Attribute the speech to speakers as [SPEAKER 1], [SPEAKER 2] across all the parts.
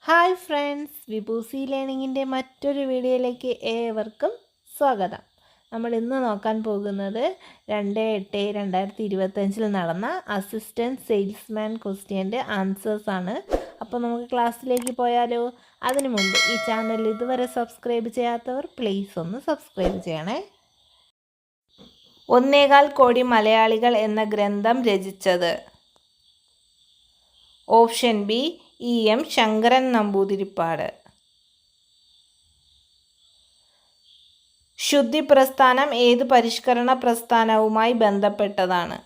[SPEAKER 1] Hi friends, വിഭൂസി ലേണിങ്ങിൻ്റെ മറ്റൊരു വീഡിയോയിലേക്ക് ഏവർക്കും സ്വാഗതം. നമ്മൾ ഇന്ന് നോക്കാൻ പോകുന്നത് 2/8/2025 നടന്ന അസിസ്റ്റൻറ്റ് സെയിൽസ്മാൻ ക്വസ്റ്റ്യൻ്റെ ആൻസേഴ്സ് ആണ്. അപ്പോൾ നമുക്ക് ക്ലാസ്സിലേക്ക് പോയാലോ? അതിനു മുമ്പ് ഈ ചാനൽ ഇതുവരെ സബ്സ്ക്രൈബ് ചെയ്യാത്തവർ പ്ലീസ് ഒന്ന് സബ്സ്ക്രൈബ് ചെയ്യണേ. 1.25 കോടി മലയാളികൾ എന്ന ഗ്രന്ഥം രചിച്ചത്? Option B E.M. Sankaran Namboodiripad. ശുദ്ധി പ്രസ്ഥാനം ഏത് പരിഷ്കരണ പ്രസ്ഥാനവുമായി ബന്ധപ്പെട്ടതാണ്?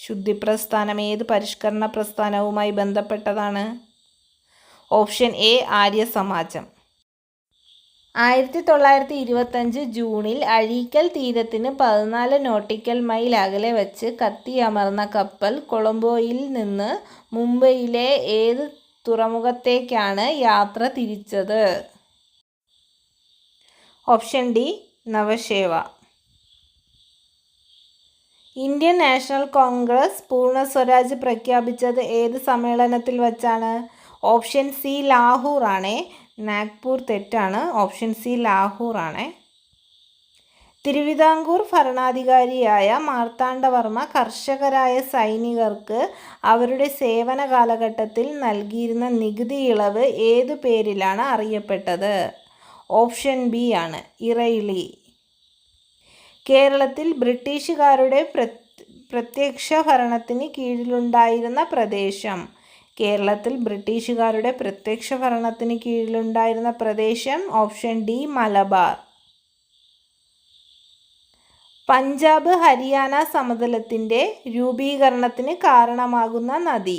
[SPEAKER 1] ശുദ്ധി പ്രസ്ഥാനം ഏത് പരിഷ്കരണ പ്രസ്ഥാനവുമായി ബന്ധപ്പെട്ടതാണ്? ഓപ്ഷൻ എ ആര്യ സമാജം. 1925 ജൂണിൽ അഴീക്കൽ തീരത്തിന് 14 നോട്ടിക്കൽ മൈൽ അകലെ വച്ച് കത്തിയമർന്ന കപ്പൽ കൊളംബോയിൽ നിന്ന് മുംബൈയിലെ ഏത് തുറമുഖത്തേക്കാണ് യാത്ര തിരിച്ചത്? Option D Navasheva. Indian national Congress പൂർണ്ണ സ്വരാജ് പ്രഖ്യാപിച്ചത് ഏത് സമ്മേളനത്തിൽ വച്ചാണ്? ഓപ്ഷൻ സി ലാഹോർ ആണേ. നാഗ്പൂർ തെറ്റാണ്. ഓപ്ഷൻ സി ലാഹോർ ആണേ. തിരുവിതാംകൂർ ഭരണാധികാരിയായ മാർത്താണ്ഡവർമ്മ കർഷകരായ സൈനികർക്ക് അവരുടെ സേവന കാലഘട്ടത്തിൽ നൽകിയിരുന്ന നികുതി ഇളവ് ഏതു പേരിലാണ് അറിയപ്പെട്ടത്? ഓപ്ഷൻ ബി ആണ്, ഇറയിളി. കേരളത്തിൽ ബ്രിട്ടീഷുകാരുടെ പ്രത്യക്ഷ ഭരണത്തിന് കീഴിലുണ്ടായിരുന്ന പ്രദേശം? കേരളത്തിൽ ബ്രിട്ടീഷുകാരുടെ പ്രത്യക്ഷ ഭരണത്തിന് കീഴിലുണ്ടായിരുന്ന പ്രദേശം? Option D Malabar. പഞ്ചാബ് ഹരിയാന സമതലത്തിൻ്റെ രൂപീകരണത്തിന് കാരണമാകുന്ന നദി?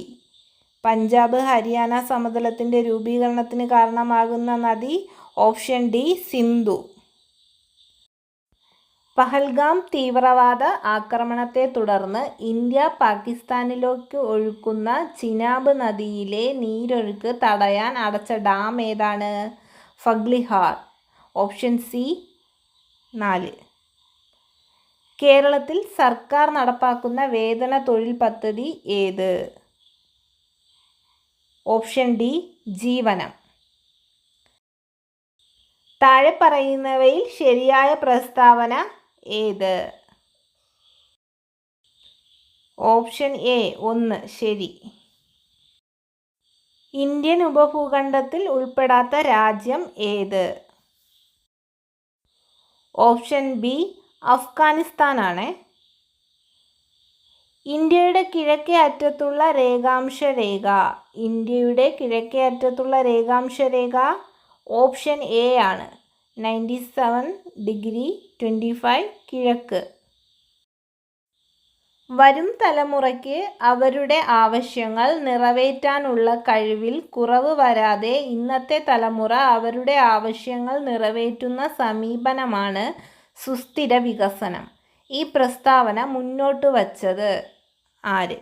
[SPEAKER 1] പഞ്ചാബ് ഹരിയാന സമതലത്തിൻ്റെ രൂപീകരണത്തിന് കാരണമാകുന്ന നദി? Option D Sindhu. പഹൽഗാം തീവ്രവാദ ആക്രമണത്തെ തുടർന്ന് ഇന്ത്യ പാകിസ്ഥാനിലേക്ക് ഒഴുക്കുന്ന ചിനാബ് നദിയിലെ നീരൊഴുക്ക് തടയാൻ അടച്ച ഡാം ഏതാണ്? ഫഗ്ലിഹാർ. Option C 4. കേരളത്തിൽ സർക്കാർ നടപ്പാക്കുന്ന വേതന തൊഴിൽ പദ്ധതി ഏത്? Option D Jeevanam. താഴെ പറയുന്നവയിൽ ശരിയായ പ്രസ്താവന ഏത്? ഓപ്ഷൻ എ 1 ശരി. ഇന്ത്യൻ ഉപഭൂഖണ്ഡത്തിൽ ഉൾപ്പെടാത്ത രാജ്യം ഏത്? ഓപ്ഷൻ ബി അഫ്ഗാനിസ്ഥാൻ ആണ്. ഇന്ത്യയുടെ കിഴക്കേ അറ്റത്തുള്ള രേഖാംശ രേഖ? ഇന്ത്യയുടെ കിഴക്കേ അറ്റത്തുള്ള രേഖാംശ രേഖ? ഓപ്ഷൻ എ ആണ്, 97°25 കിഴക്ക്. വരും തലമുറയ്ക്ക് അവരുടെ ആവശ്യങ്ങൾ നിറവേറ്റാനുള്ള കഴിവിൽ കുറവ് വരാതെ ഇന്നത്തെ തലമുറ അവരുടെ ആവശ്യങ്ങൾ നിറവേറ്റുന്ന സമീപനമാണ് സുസ്ഥിര വികസനം. ഈ പ്രസ്താവന മുന്നോട്ട് വച്ചത് ആര്?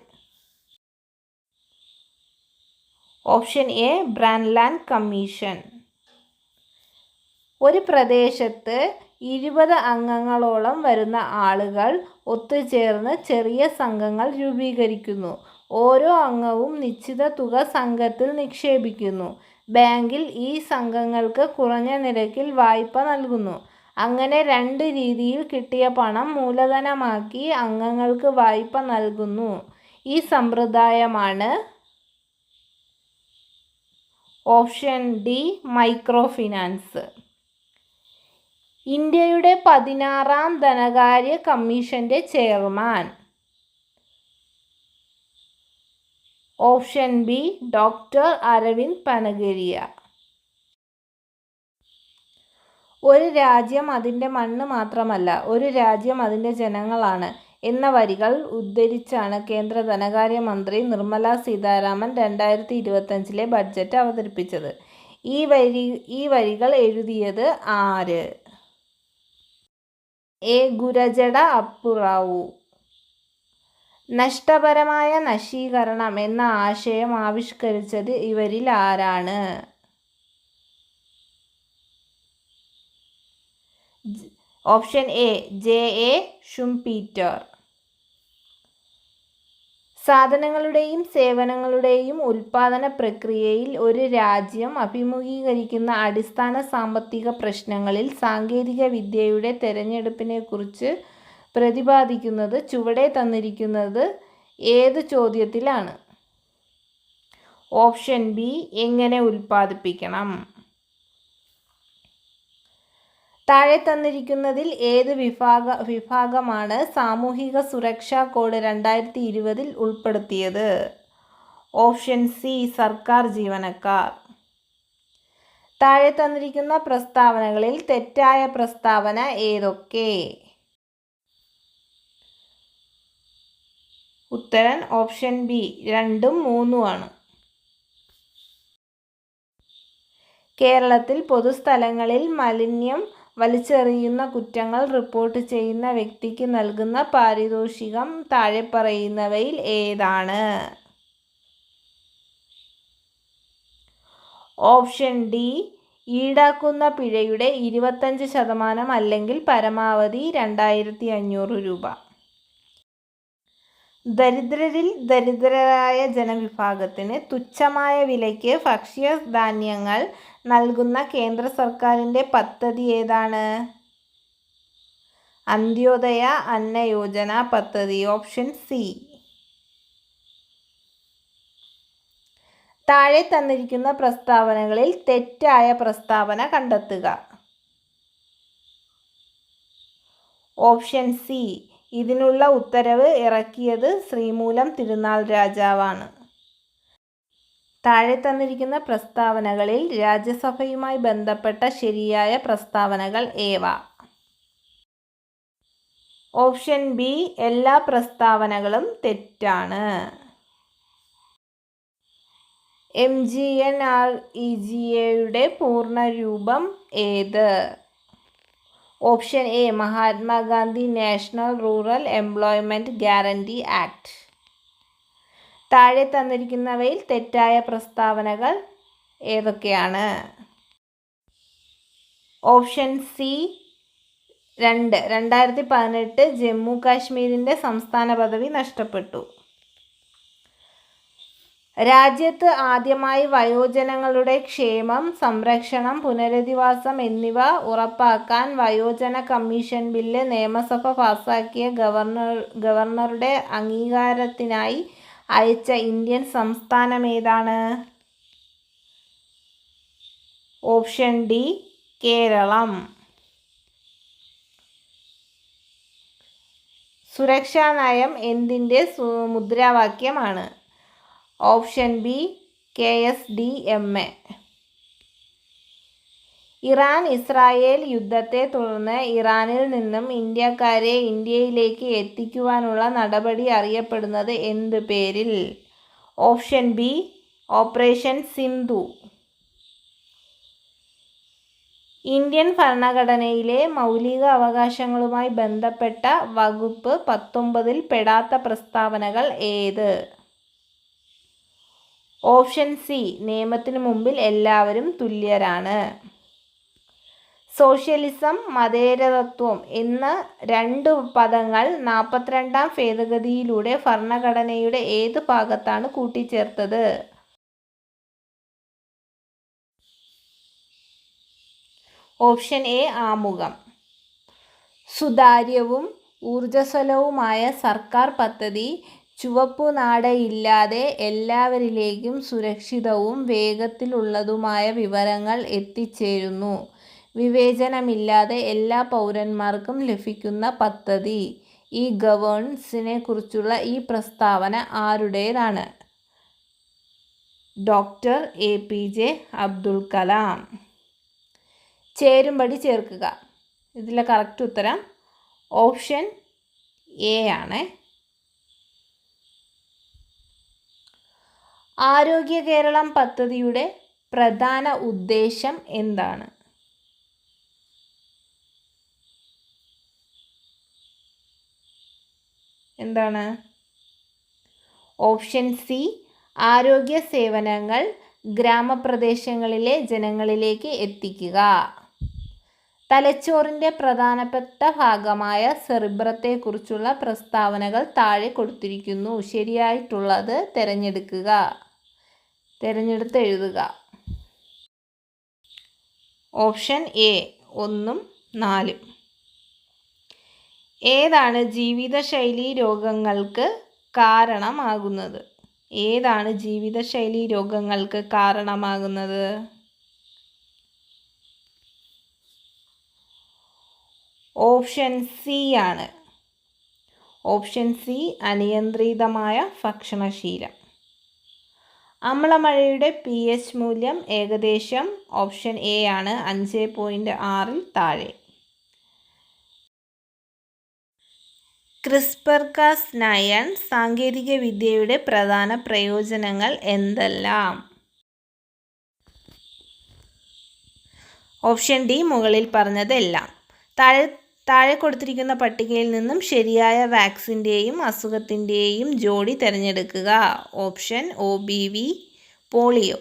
[SPEAKER 1] Option A Brundtland commission. ഒരു പ്രദേശത്ത് 20 അംഗങ്ങളോളം വരുന്ന ആളുകൾ ഒത്തുചേർന്ന് ചെറിയ സംഘങ്ങൾ രൂപീകരിക്കുന്നു. ഓരോ അംഗവും നിശ്ചിത തുക സംഘത്തിൽ നിക്ഷേപിക്കുന്നു. ബാങ്കിൽ ഈ സംഘങ്ങൾക്ക് കുറഞ്ഞ നിരക്കിൽ വായ്പ നൽകുന്നു. അങ്ങനെ 2 രീതിയിൽ കിട്ടിയ പണം മൂലധനമാക്കി അംഗങ്ങൾക്ക് വായ്പ നൽകുന്നു. ഈ സമ്പ്രദായമാണ് ഓപ്ഷൻ ഡി മൈക്രോ ഫിനാൻസ്. ഇന്ത്യയുടെ 16ാം ധനകാര്യ കമ്മീഷന്റെ chairman? Option B doctor Arvind Panagariya. ഒരു രാജ്യം അതിൻ്റെ മണ്ണ് മാത്രമല്ല, ഒരു രാജ്യം അതിൻ്റെ ജനങ്ങളാണ് എന്ന വരികൾ ഉദ്ധരിച്ചാണ് കേന്ദ്ര ധനകാര്യമന്ത്രി നിർമ്മല സീതാരാമൻ 2025 ബഡ്ജറ്റ് അവതരിപ്പിച്ചത്. ഈ വരികൾ എഴുതിയത് ആര്? എ ഗുരജട അപ്പുറാവു. നഷ്ടപരമായ നശീകരണം എന്ന ആശയം ആവിഷ്കരിച്ചത് ഇവരിൽ ആരാണ്? Option A J A Schumpeter. സാധനങ്ങളുടെയും സേവനങ്ങളുടെയും ഉൽപ്പാദന പ്രക്രിയയിൽ ഒരു രാജ്യം അഭിമുഖീകരിക്കുന്ന അടിസ്ഥാന സാമ്പത്തിക പ്രശ്നങ്ങളിൽ സാങ്കേതിക വിദ്യയുടെ തിരഞ്ഞെടുപ്പിനെക്കുറിച്ച് പ്രതിപാദിക്കുന്നത് ചുവടെ തന്നിരിക്കുന്നത് ഏത് ചോദ്യത്തിലാണ്? ഓപ്ഷൻ ബി, എങ്ങനെ ഉൽപ്പാദിപ്പിക്കണം. താഴെ തന്നിരിക്കുന്നതിൽ ഏത് വിഭാഗമാണ് സാമൂഹിക സുരക്ഷാ കോഡ് 2020 ഉൾപ്പെടുത്തിയത്? ഓപ്ഷൻ സി, സർക്കാർ ജീവനക്കാർ. താഴെ തന്നിരിക്കുന്ന പ്രസ്താവനകളിൽ തെറ്റായ പ്രസ്താവന ഏതൊക്കെ? ഉത്തരം ഓപ്ഷൻ ബി, 2ഉം 3ഉമാണ്. കേരളത്തിൽ പൊതുസ്ഥലങ്ങളിൽ മാലിന്യം വലിച്ചെറിയുന്ന കുറ്റങ്ങൾ റിപ്പോർട്ട് ചെയ്യുന്ന വ്യക്തിക്ക് നൽകുന്ന പാരിതോഷികം താഴെ പറയുന്നവയിൽ ഏതാണ്? ഓപ്ഷൻ ഡി, ഈടാക്കുന്ന പിഴയുടെ 25% അല്ലെങ്കിൽ പരമാവധി 2500 രൂപ. ദരിദ്രരിൽ ദരിദ്രരായ ജനവിഭാഗത്തിന് തുച്ഛമായ വിലയ്ക്ക് ഭക്ഷ്യധാന്യങ്ങൾ നൽകുന്ന കേന്ദ്ര സർക്കാരിൻ്റെ പദ്ധതി ഏതാണ്? അന്ത്യോദയ അന്ന യോജന പദ്ധതി. Option C. താഴെ തന്നിരിക്കുന്ന പ്രസ്താവനകളിൽ തെറ്റായ പ്രസ്താവന കണ്ടെത്തുക. ഓപ്ഷൻ സി, ഇതിനുള്ള ഉത്തരവ് ഇറക്കിയത് ശ്രീമൂലം തിരുനാൾ രാജാവാണ്. താഴെ തന്നിരിക്കുന്ന പ്രസ്താവനകളിൽ രാജ്യസഭയുമായി ബന്ധപ്പെട്ട ശരിയായ പ്രസ്താവനകൾ ഏവ? ഓപ്ഷൻ ബി, എല്ലാ പ്രസ്താവനകളും തെറ്റാണ്. MGNREGAയുടെ പൂർണ്ണരൂപം ഏത്? Option A, Mahatma Gandhi national rural employment guarantee act. താഴെ തന്നിരിക്കുന്നവയിൽ തെറ്റായ പ്രസ്താവനകൾ ഏതൊക്കെയാണ്? ഓപ്ഷൻ സി, 2018 ജമ്മു കാശ്മീരിൻ്റെ സംസ്ഥാന പദവി നഷ്ടപ്പെട്ടു. രാജ്യത്ത് ആദ്യമായി വയോജനങ്ങളുടെ ക്ഷേമം, സംരക്ഷണം, പുനരധിവാസം എന്നിവ ഉറപ്പാക്കാൻ വയോജന കമ്മീഷൻ ബില്ല് നിയമസഭ പാസാക്കിയ ഗവർണറുടെ അംഗീകാരത്തിനായി അയച്ച ഇന്ത്യൻ സംസ്ഥാനമേതാണ്? Option D, Keralam. സുരക്ഷാ നയം എന്തിൻ്റെ മുദ്രാവാക്യമാണ്? Option B, KSDMA. Iran Israel യുദ്ധത്തെ തുടർന്ന് ഇറാനിൽ നിന്നും ഇന്ത്യക്കാരെ ഇന്ത്യയിലേക്ക് എത്തിക്കുവാനുള്ള നടപടി അറിയപ്പെടുന്നത് എന്ത് പേരിൽ? Option B, operation Sindhu. Indian ഭരണഘടനയിലെ മൗലിക അവകാശങ്ങളുമായി ബന്ധപ്പെട്ട വകുപ്പ് 19 പെടാത്ത പ്രസ്താവനകൾ ഏത്? ഓപ്ഷൻ സി, നിയമത്തിന് മുമ്പിൽ എല്ലാവരും തുല്യരാണ്. സോഷ്യലിസം, മതേതരത്വം എന്ന 2 പദങ്ങൾ 42ാം ഭേദഗതിയിലൂടെ ഭരണഘടനയുടെ ഏത് ഭാഗത്താണ് കൂട്ടിച്ചേർത്തത്? ഓപ്ഷൻ എ, ആമുഖം. സുതാര്യവും ഊർജ്ജസ്വലവുമായ സർക്കാർ പദ്ധതി ചുവപ്പുനാടയില്ലാതെ എല്ലാവരിലേക്കും സുരക്ഷിതവും വേഗത്തിലുള്ളതുമായ വിവരങ്ങൾ എത്തിച്ചേരുന്നു. വിവേചനമില്ലാതെ എല്ലാ പൗരന്മാർക്കും ലഭിക്കുന്ന പദ്ധതി. ഈ ഗവേണൻസിനെ കുറിച്ചുള്ള ഈ പ്രസ്താവന ആരുടേതാണ്? Doctor APJ Abdul Kalam. ചേരുംപടി ചേർക്കുക. ഇതിലെ കറക്റ്റ് ഉത്തരം ഓപ്ഷൻ എ ആണ്. ആരോഗ്യ കേരളം പദ്ധതിയുടെ പ്രധാന ഉദ്ദേശം എന്താണ്? ഓപ്ഷൻ സി, ആരോഗ്യ സേവനങ്ങൾ ഗ്രാമപ്രദേശങ്ങളിലെ ജനങ്ങളിലേക്ക് എത്തിക്കുക. തലച്ചോറിൻ്റെ പ്രധാനപ്പെട്ട ഭാഗമായ സെറിബ്രത്തെക്കുറിച്ചുള്ള പ്രസ്താവനകൾ താഴെ കൊടുത്തിരിക്കുന്നു. ശരിയായിട്ടുള്ളത് തിരഞ്ഞെടുത്ത് എഴുതുക. ഓപ്ഷൻ എ 1ഉം 4ഉം. ഏതാണ് ജീവിതശൈലീ രോഗങ്ങൾക്ക് കാരണമാകുന്നത്? ഏതാണ് ജീവിതശൈലീ രോഗങ്ങൾക്ക് കാരണമാകുന്നത്? ഓപ്ഷൻ സി ആണ്. ഓപ്ഷൻ സി അനിയന്ത്രിതമായ ഭക്ഷണശീലം. അമ്ലമഴയുടെ pH മൂല്യം ഏകദേശം ഓപ്ഷൻ എ ആണ് 5.6-ൽ താഴെ. ക്രിസ്പർ-കാസ്9 സാങ്കേതിക വിദ്യയുടെ പ്രധാന പ്രയോജനങ്ങൾ എന്തെല്ലാം? ഓപ്ഷൻ ഡി മുകളിൽ പറഞ്ഞതെല്ലാം. താഴെ കൊടുത്തിരിക്കുന്ന പട്ടികയിൽ നിന്നും ശരിയായ വാക്സിൻ്റെയും അസുഖത്തിൻ്റെയും ജോഡി തിരഞ്ഞെടുക്കുക. Option OBV polio.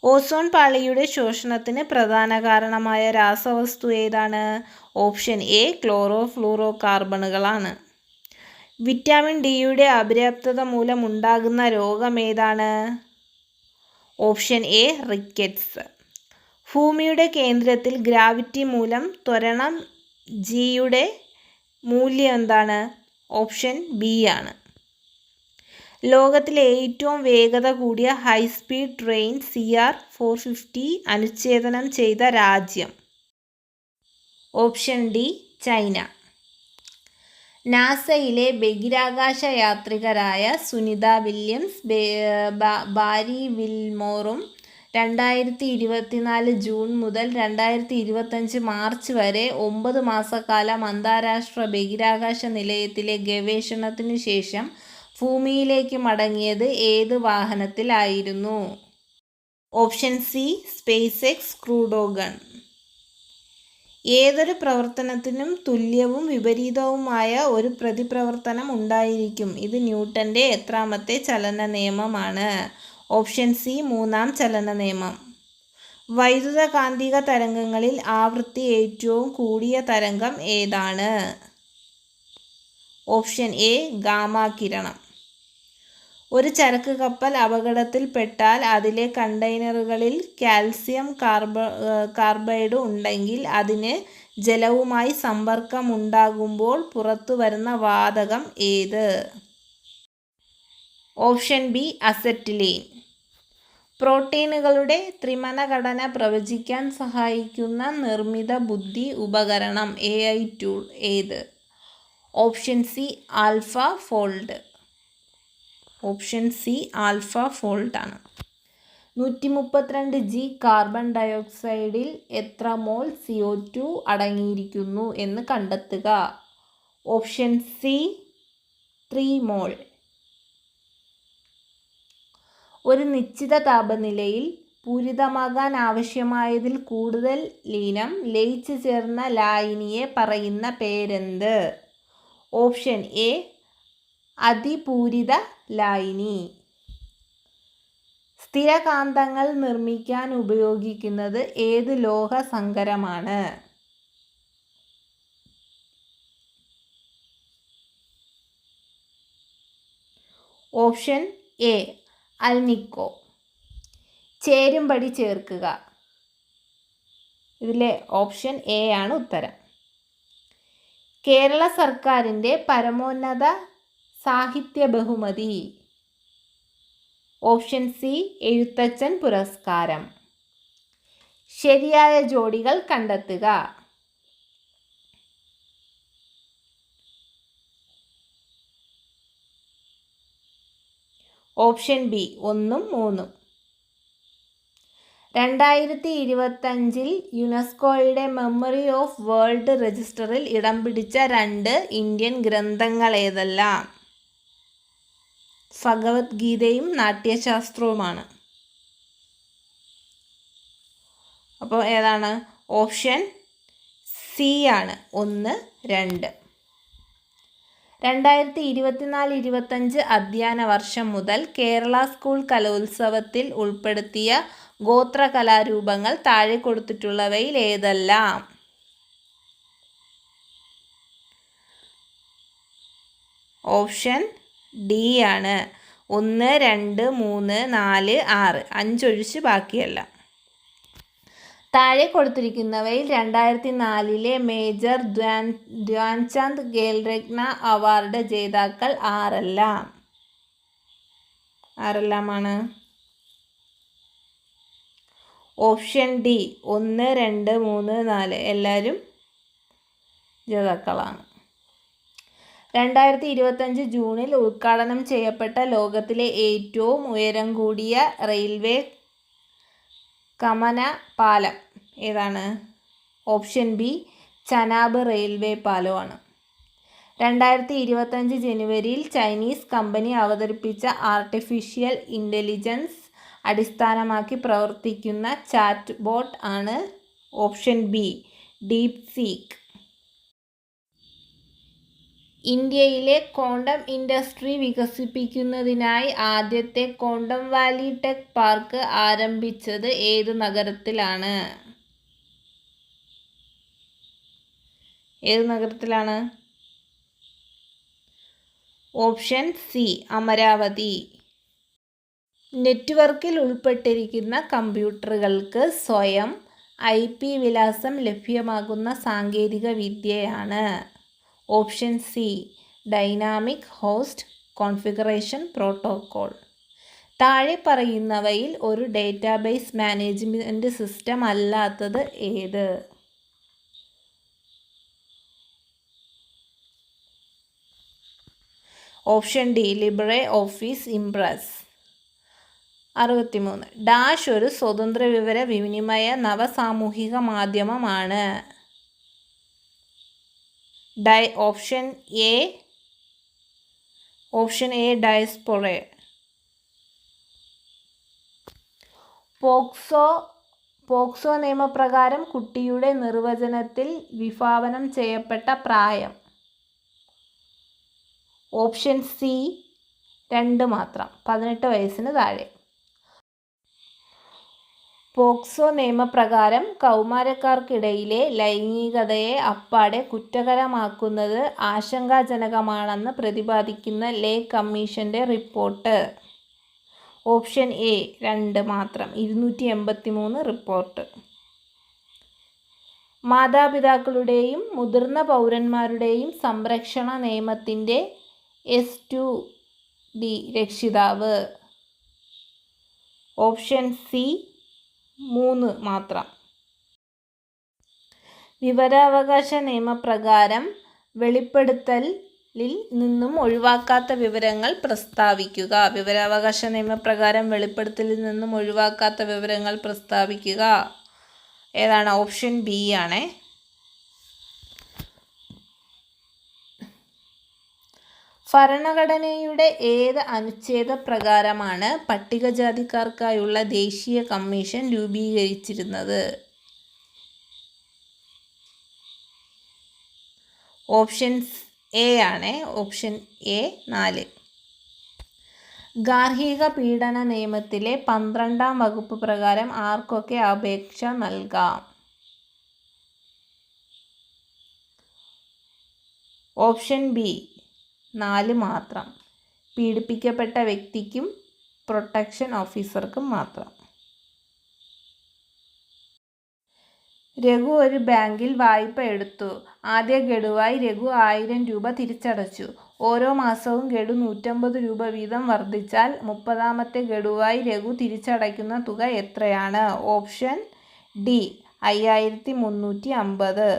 [SPEAKER 1] ഓസോൺ പാളിയുടെ ശോഷണത്തിന് പ്രധാന കാരണമായ രാസവസ്തു ഏതാണ്? ഓപ്ഷൻ എ ക്ലോറോ ഫ്ലൂറോ കാർബണുകളാണ്. വിറ്റാമിൻ ഡിയുടെ അപര്യാപ്തത മൂലം ഉണ്ടാകുന്ന രോഗം ഏതാണ്? Option A rickets. ഭൂമിയുടെ കേന്ദ്രത്തിൽ ഗ്രാവിറ്റി മൂലം ത്വരണം ജിയുടെ മൂല്യം എന്താണ്? ഓപ്ഷൻ ബി ആണ്. ലോകത്തിലെ ഏറ്റവും വേഗത കൂടിയ ഹൈസ്പീഡ് ട്രെയിൻ CR-450 അനുച്ഛേദനം ചെയ്ത രാജ്യം? Option D China. നാസയിലെ ബഹിരാകാശ യാത്രികരായ സുനിത വില്യംസ്, ബാരി വിൽമോറും 2024 ജൂൺ മുതൽ 2025 മാർച്ച് വരെ 9 മാസക്കാലം അന്താരാഷ്ട്ര ബഹിരാകാശ നിലയത്തിലെ ഗവേഷണത്തിനു ശേഷം ഭൂമിയിലേക്ക് മടങ്ങിയത് ഏത് വാഹനത്തിലായിരുന്നു? Option C SpaceX crew Dragon. ഏതൊരു പ്രവർത്തനത്തിനും തുല്യവും വിപരീതവുമായ ഒരു പ്രതിപ്രവർത്തനം ഉണ്ടായിരിക്കും. ഇത് ന്യൂട്ടൻ്റെ എത്രാമത്തെ ചലന നിയമമാണ്? ഓപ്ഷൻ സി 3-ാം ചലന നിയമം. വൈദ്യുതകാന്തിക തരംഗങ്ങളിൽ ആവൃത്തി ഏറ്റവും കൂടിയ തരംഗം ഏതാണ്? ഓപ്ഷൻ എ ഗാമ കിരണം. ഒരു ചരക്ക് കപ്പൽ അപകടത്തിൽപ്പെട്ടാൽ അതിലെ കണ്ടെയ്നറുകളിൽ കാൽസ്യം കാർബൈഡ് ഉണ്ടെങ്കിൽ അതിന് ജലവുമായി സമ്പർക്കമുണ്ടാകുമ്പോൾ പുറത്തുവരുന്ന വാതകം ഏത്? Option B acetylene. പ്രോട്ടീനുകളുടെ ത്രിമാന ഘടന പ്രവചിക്കാൻ സഹായിക്കുന്ന നിർമ്മിത ബുദ്ധി ഉപകരണം AI ടൂൾ ഏത്? Option C alpha fold. Option C alpha fold ആണ്. 132 G കാർബൺ ഡയോക്സൈഡിൽ എത്ര മോൾ CO2 അടങ്ങിയിരിക്കുന്നു എന്ന് കണ്ടെത്തുക. ഓപ്ഷൻ സി 3 മോൾ. ഒരു നിശ്ചിത താപനിലയിൽ പൂരിതമാകാൻ ആവശ്യമായതിൽ കൂടുതൽ ലീനം ലയിച്ചു ചേർന്ന ലായനിയെ പറയുന്ന പേരെന്ത്? ഓപ്ഷൻ എ അതിപൂരിത ലായനി. സ്ഥിരകാന്തങ്ങൾ നിർമ്മിക്കാൻ ഉപയോഗിക്കുന്നത് ഏത് ലോഹ സങ്കരമാണ്? Option A alnico. ചേരുംപടി ചേർക്കുക. ഇതിലെ ഓപ്ഷൻ എ ആണ് ഉത്തരം. കേരള സർക്കാരിൻ്റെ പരമോന്നത സാഹിത്യ ബഹുമതി? ഓപ്ഷൻ സി എഴുത്തച്ഛൻ പുരസ്കാരം. ശരിയായ ജോഡികൾ കണ്ടെത്തുക. Option B 1ഉം 3ഉം. 2025 യുനെസ്കോയുടെ മെമ്മറി ഓഫ് വേൾഡ് രജിസ്റ്ററിൽ ഇടം പിടിച്ച 2 ഇന്ത്യൻ ഗ്രന്ഥങ്ങൾ ഏതെല്ലാം? ഭഗവത്ഗീതയും നാട്യശാസ്ത്രവുമാണ്. അപ്പോൾ ഏതാണ്? ഓപ്ഷൻ സി ആണ് 1, 2. 2024-25 അധ്യയന വർഷം മുതൽ കേരള സ്കൂൾ കലോത്സവത്തിൽ ഉൾപ്പെടുത്തിയ ഗോത്ര കലാരൂപങ്ങൾ താഴെ കൊടുത്തിട്ടുള്ളവയിൽ ഏതെല്ലാം? ഓപ്ഷൻ ഡി ആണ്. 1, 2, 3, 4, 6 5 ബാക്കിയെല്ലാം. താഴെ കൊടുത്തിരിക്കുന്നവയിൽ 2004 മേജർ ധ്യാൻചന്ദ് ഖേൽരത്ന അവാർഡ് ജേതാക്കൾ ആരെല്ലാമാണ്? ഓപ്ഷൻ ഡി 1, 2, 3, 4 എല്ലാവരും ജേതാക്കളാണ്. 2025 ജൂണിൽ ഉദ്ഘാടനം ചെയ്യപ്പെട്ട ലോകത്തിലെ ഏറ്റവും ഉയരം കൂടിയ റെയിൽവേ കമന പാലം ഏതാണ്? ഓപ്ഷൻ ബി ചനാബ് റെയിൽവേ പാലമാണ്. 2025 ജനുവരിയിൽ ചൈനീസ് കമ്പനി അവതരിപ്പിച്ച ആർട്ടിഫിഷ്യൽ ഇൻ്റലിജൻസ് അടിസ്ഥാനമാക്കി പ്രവർത്തിക്കുന്ന ചാറ്റ് ബോട്ട് ആണ്. Option B DeepSeek. ഇന്ത്യയിലെ ക്വാണ്ടം ഇൻഡസ്ട്രി വികസിപ്പിക്കുന്നതിനായി ആദ്യത്തെ ക്വാണ്ടം വാലി ടെക് പാർക്ക് ആരംഭിച്ചത് ഏത് നഗരത്തിലാണ്? Option C Amaravati. നെറ്റ്വർക്കിൽ ഉൾപ്പെട്ടിരിക്കുന്ന കമ്പ്യൂട്ടറുകൾക്ക് സ്വയം IP വിലാസം ലഭ്യമാകുന്ന സാങ്കേതിക വിദ്യയാണ്. Option C dynamic host configuration protocol. താഴെ പറയുന്നവയിൽ ഒരു ഡേറ്റാബേസ് മാനേജ്മെൻറ്റ് സിസ്റ്റം അല്ലാത്തത് ഏത്? Option D LibreOffice Impress. 63 dash ഒരു സ്വതന്ത്ര വിവര വിനിമയ നവസാമൂഹിക മാധ്യമമാണ്. Option A diaspora. പോക്സോ നിയമപ്രകാരം കുട്ടിയുടെ നിർവചനത്തിൽ വിഭാവനം ചെയ്യപ്പെട്ട പ്രായം. ഓപ്ഷൻ സി 2 മാത്രം, 18 വയസ്സിന് താഴെ. പോക്സോ നിയമപ്രകാരം കൗമാരക്കാർക്കിടയിലെ ലൈംഗികതയെ അപ്പാടെ കുറ്റകരമാക്കുന്നത് ആശങ്കാജനകമാണെന്ന് പ്രതിപാദിക്കുന്ന ലേ കമ്മീഷൻ്റെ റിപ്പോർട്ട്. ഓപ്ഷൻ എ 2 മാത്രം, 283 റിപ്പോർട്ട്. മാതാപിതാക്കളുടെയും മുതിർന്ന പൗരന്മാരുടെയും സംരക്ഷണ നിയമത്തിൻ്റെ S2D രക്ഷിതാവ്. ഓപ്ഷൻ സി 3 മാത്രം. വിവരാവകാശ നിയമപ്രകാരം വെളിപ്പെടുത്തലിൽ നിന്നും ഒഴിവാക്കാത്ത വിവരങ്ങൾ പ്രസ്താവിക്കുക. വിവരാവകാശ നിയമപ്രകാരം വെളിപ്പെടുത്തലിൽ നിന്നും ഒഴിവാക്കാത്ത വിവരങ്ങൾ പ്രസ്താവിക്കുക ഏതാണ്? ഓപ്ഷൻ ബി ആണ്. ഭരണഘടനയുടെ ഏത് അനുച്ഛേദ പ്രകാരമാണ് പട്ടികജാതിക്കാർക്കായുള്ള ദേശീയ കമ്മീഷൻ രൂപീകരിച്ചിരുന്നത്? ഓപ്ഷൻ എ ആണ്. Option A 4. ഗാർഹിക പീഡന നിയമത്തിലെ 12ാം വകുപ്പ് പ്രകാരം ആർക്കൊക്കെ അപേക്ഷ നൽകാം? ഓപ്ഷൻ ബി 4 മാത്രം. പീഡിപ്പിക്കപ്പെട്ട വ്യക്തിക്കും പ്രൊട്ടക്ഷൻ ഓഫീസർക്കും മാത്രം. രഘു ഒരു ബാങ്കിൽ വായ്പ എടുത്തു. ആദ്യ ഗഡുവായി രഘു 1000 രൂപ തിരിച്ചടച്ചു. ഓരോ മാസവും ഗഡു 150 രൂപ വീതം വർദ്ധിച്ചാൽ 30ാമത്തെ ഗഡുവായി രഘു തിരിച്ചടയ്ക്കുന്ന തുക എത്രയാണ്? Option D 5350.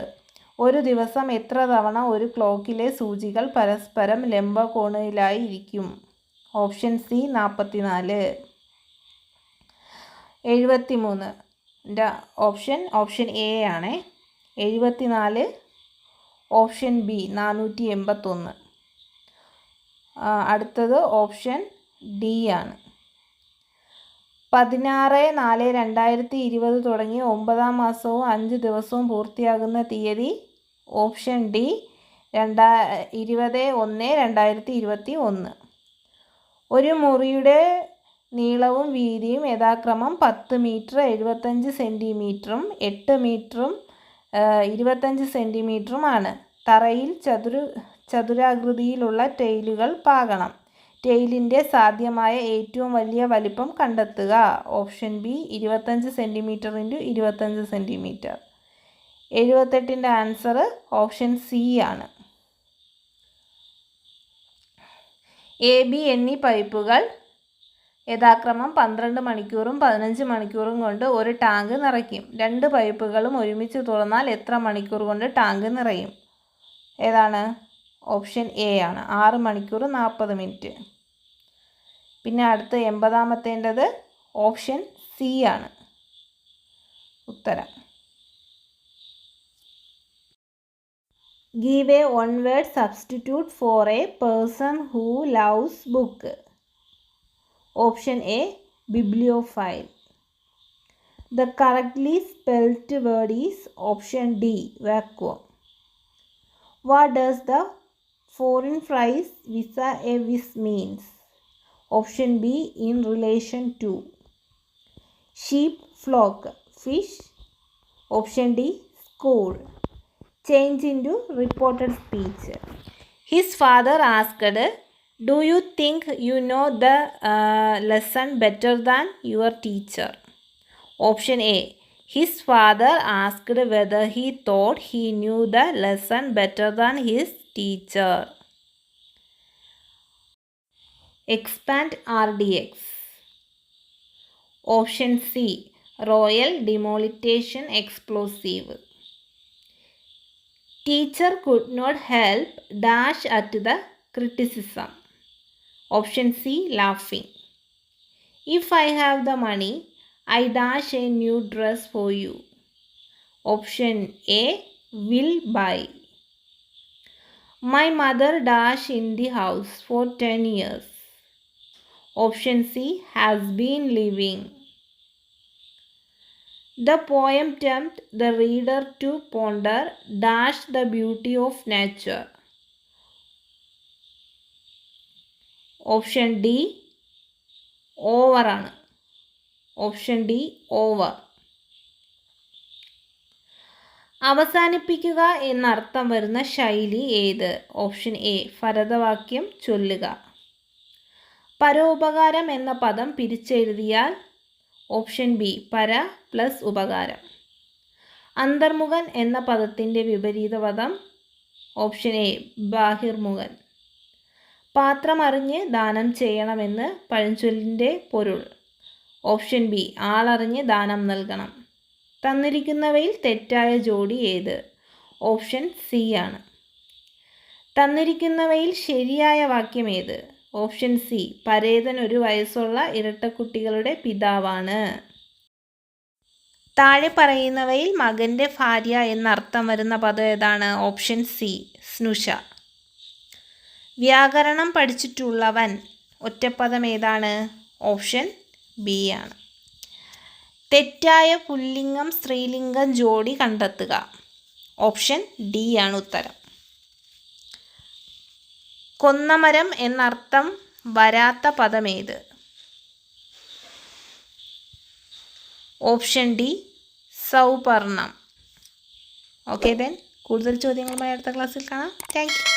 [SPEAKER 1] ഒരു ദിവസം എത്ര തവണ ഒരു ക്ലോക്കിലെ സൂചികൾ പരസ്പരം ലംബകോണിലായി ഇരിക്കും? Option C 44. 73 ഓപ്ഷൻ എ ആണ്. 74 ഓപ്ഷൻ ബി 481. അടുത്തത് ഓപ്ഷൻ ഡി ആണ്. 16/4/2020 തുടങ്ങി 9ാം മാസവും 5 ദിവസവും പൂർത്തിയാകുന്ന തീയതി? Option D 20/1/2021. ഒരു മുറിയുടെ നീളവും വീതിയും യഥാക്രമം 10 മീറ്റർ 75 സെൻറ്റിമീറ്ററും 8 മീറ്ററും 25 സെൻറ്റിമീറ്ററുമാണ്. തറയിൽ ചതുരാകൃതിയിലുള്ള ടൈലുകൾ പാകണം. ടൈലിൻ്റെ സാധ്യമായ ഏറ്റവും വലിയ വലിപ്പം കണ്ടെത്തുക. Option B 25 centimetre × 25 centimetre. 78ൻ്റെ ആൻസർ ഓപ്ഷൻ സി ആണ്. AB എന്നീ പൈപ്പുകൾ യഥാക്രമം 12 മണിക്കൂറും 15 മണിക്കൂറും കൊണ്ട് ഒരു ടാങ്ക് നിറയ്ക്കും. 2 പൈപ്പുകളും ഒരുമിച്ച് തുറന്നാൽ എത്ര മണിക്കൂർ കൊണ്ട് ടാങ്ക് നിറയും? ഏതാണ്? ഓപ്ഷൻ എ ആണ്, 6 മണിക്കൂർ 40 മിനിറ്റ്. പിന്നെ അടുത്ത 80ാമത്തേണ്ടത് ഓപ്ഷൻ സി ആണ് ഉത്തരം. Give a one-word substitute for a person who loves book. Option A, bibliophile. The correctly spelled word is option D, vacuum. What does the foreign phrase vis-a-vis means? Option B, in relation to. Sheep, flock, fish. Option D, school. Change into reported speech. His father asked, "Do you think you know the lesson better than your teacher?" Option A. His father asked whether he thought he knew the lesson better than his teacher. Expand RDX. Option C. Royal Demolition Explosive. Teacher could not help dash at the criticism. Option C, laughing. If I have the money, I dash a new dress for you. Option A, will buy. My mother dash in the house for 10 years. Option C, has been living. The poem tempts the reader to ponder dash the beauty of nature. Option D, over ആണ്. Option D, over. അവസാനിപ്പിക്കുക എന്നർത്ഥം വരുന്ന ശൈലി ഏത്? Option A, ഭരതവാക്യം ചൊല്ലുക. പരോപകാരം എന്ന പദം പിരിച്ചെഴുതിയാൽ option B, പര പ്ലസ് ഉപകാരം. അന്തർമുഖൻ എന്ന പദത്തിൻ്റെ വിപരീത പദം ഓപ്ഷൻ എ, ബാഹിർമുഖൻ. പാത്രമറിഞ്ഞ് ദാനം ചെയ്യണമെന്ന് പഴഞ്ചൊല്ലിൻ്റെ പൊരുൾ ഓപ്ഷൻ ബി, ആളറിഞ്ഞ് ദാനം നൽകണം. തന്നിരിക്കുന്നവയിൽ തെറ്റായ ജോഡി ഏത്? ഓപ്ഷൻ സി ആണ്. തന്നിരിക്കുന്നവയിൽ ശരിയായ വാക്യം ഏത്? ഓപ്ഷൻ സി, പരേതൻ ഒരു വയസ്സുള്ള ഇരട്ടക്കുട്ടികളുടെ പിതാവാണ്. താഴെ പറയുന്നവയിൽ മകൻ്റെ ഭാര്യ എന്നർത്ഥം വരുന്ന പദം ഏതാണ്? ഓപ്ഷൻ സി, സ്നുഷ. വ്യാകരണം പഠിച്ചിട്ടുള്ളവൻ ഒറ്റപ്പദം ഏതാണ്? ഓപ്ഷൻ ബി ആണ്. തെറ്റായ പുല്ലിംഗം സ്ത്രീലിംഗം ജോഡി കണ്ടെത്തുക. ഓപ്ഷൻ ഡി ആണ് ഉത്തരം. കൊന്നമരം എന്നർത്ഥം വരാത്ത പദമേത്? ഓപ്ഷൻ ഡി, സൗപർണം. ഓക്കെ ദെൻ, കൂടുതൽ ചോദ്യങ്ങളുമായി അടുത്ത ക്ലാസ്സിൽ കാണാം. Thank U.